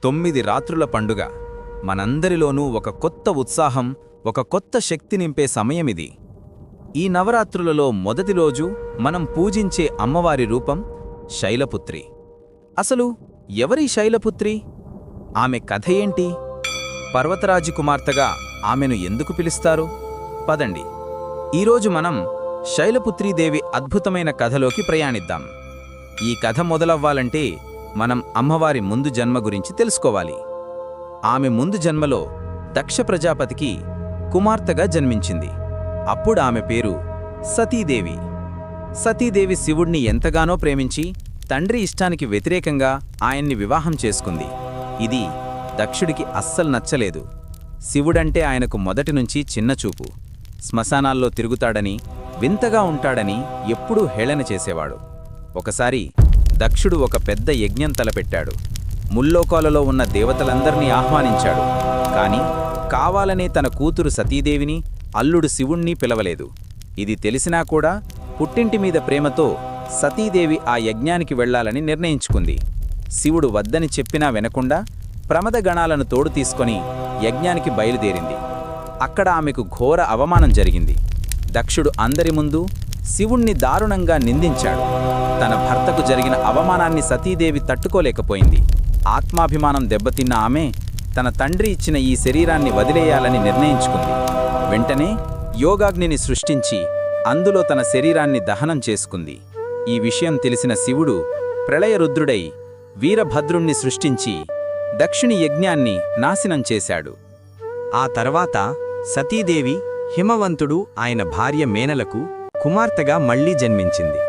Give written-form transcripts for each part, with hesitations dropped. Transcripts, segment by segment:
9 రాత్రుల పండుగ మనందరిలోనూ ఒక కొత్త ఉత్సాహం, ఒక కొత్త శక్తి నింపే సమయమిది. ఈ నవరాత్రులలో మొదటి రోజు మనం పూజించే అమ్మవారి రూపం శైలపుత్రి. అసలు ఎవరి శైలపుత్రి? ఆమె కథ ఏంటి? పర్వతరాజు కుమార్తెగా ఆమెను ఎందుకు పిలుస్తారు? పదండి, ఈరోజు మనం శైలపుత్రీదేవి అద్భుతమైన కథలోకి ప్రయాణిద్దాం. ఈ కథ మొదలవ్వాలంటే మనం అమ్మవారి ముందు జన్మ గురించి తెలుసుకోవాలి. ఆమె ముందు జన్మలో దక్ష ప్రజాపతికి కుమార్తెగా జన్మించింది. అప్పుడు ఆమె పేరు సతీదేవి. సతీదేవి శివుణ్ణి ఎంతగానో ప్రేమించి తండ్రి ఇష్టానికి వ్యతిరేకంగా ఆయన్ని వివాహం చేసుకుంది. ఇది దక్షుడికి అస్సలు నచ్చలేదు. శివుడంటే ఆయనకు మొదటినుంచి చిన్నచూపు. శ్మశానాల్లో తిరుగుతాడని, వింతగా ఉంటాడని ఎప్పుడూ హేళన చేసేవాడు. ఒకసారి దక్షుడు ఒక పెద్ద యజ్ఞం తలపెట్టాడు. ముల్లోకాలలో ఉన్న దేవతలందర్నీ ఆహ్వానించాడు. కాని కావాలనే తన కూతురు సతీదేవిని, అల్లుడు శివుణ్ణి పిలవలేదు. ఇది తెలిసినా కూడా పుట్టింటి మీద ప్రేమతో సతీదేవి ఆ యజ్ఞానికి వెళ్లాలని నిర్ణయించుకుంది. శివుడు వద్దని చెప్పినా వినకుండా ప్రమదగణాలను తోడు తీసుకొని యజ్ఞానికి బయలుదేరింది. అక్కడ ఆమెకు ఘోర అవమానం జరిగింది. దక్షుడు అందరి ముందు శివుణ్ణి దారుణంగా నిందించాడు. తన భర్తకు జరిగిన అవమానాన్ని సతీదేవి తట్టుకోలేకపోయింది. ఆత్మాభిమానం దెబ్బతిన్న ఆమె తన తండ్రి ఇచ్చిన ఈ శరీరాన్ని వదిలేయాలని నిర్ణయించుకుంది. వెంటనే యోగాగ్నిని సృష్టించి అందులో తన శరీరాన్ని దహనం చేసుకుంది. ఈ విషయం తెలిసిన శివుడు ప్రళయరుద్రుడై వీరభద్రుణ్ణి సృష్టించి దక్షుని యజ్ఞాన్ని నాశనం చేశాడు. ఆ తర్వాత సతీదేవి హిమవంతుడు ఆయన భార్య మేనలకు కుమార్తెగా మళ్లీ జన్మించింది.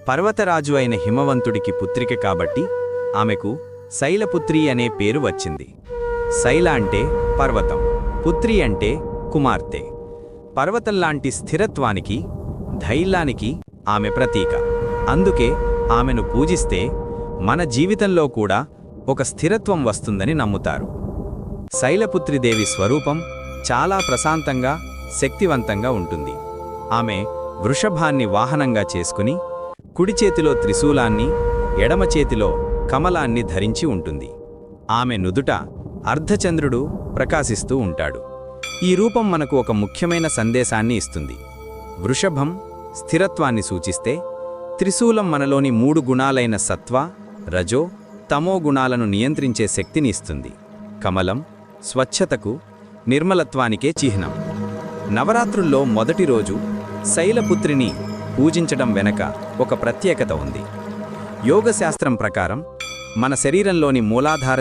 పర్వతరాజు అయిన హిమవంతుడికి పుత్రిక కాబట్టి ఆమెకు శైలపుత్రి అనే పేరు వచ్చింది. శైల అంటే పర్వతం, పుత్రి అంటే కుమార్తె. పర్వతంలాంటి స్థిరత్వానికి, ధైర్యానికి ఆమె ప్రతీక. అందుకే ఆమెను పూజిస్తే మన జీవితంలో కూడా ఒక స్థిరత్వం వస్తుందని నమ్ముతారు. శైలపుత్రిదేవి స్వరూపం చాలా ప్రశాంతంగా, శక్తివంతంగా ఉంటుంది. ఆమె వృషభాన్ని వాహనంగా చేసుకుని కుడి చేతిలో త్రిశూలాన్ని, ఎడమ చేతిలో కమలాన్ని ధరించి ఉంటుంది. ఆమె నుదుట అర్ధచంద్రుడు ప్రకాశిస్తూ ఉంటాడు. ఈ రూపం మనకు ఒక ముఖ్యమైన సందేశాన్ని ఇస్తుంది. వృషభం స్థిరత్వాన్ని సూచిస్తే, త్రిశూలం మనలోని 3 గుణాలైన సత్వ, రజో, తమో గుణాలను నియంత్రించే శక్తిని ఇస్తుంది. కమలం స్వచ్ఛతకు, నిర్మలత్వానికే చిహ్నం. నవరాత్రుల్లో మొదటి రోజు శైలపుత్రిని పూజించడం వెనక ఒక ప్రత్యేకత ఉంది. యోగశాస్త్రం ప్రకారం మన శరీరంలోని మూలాధార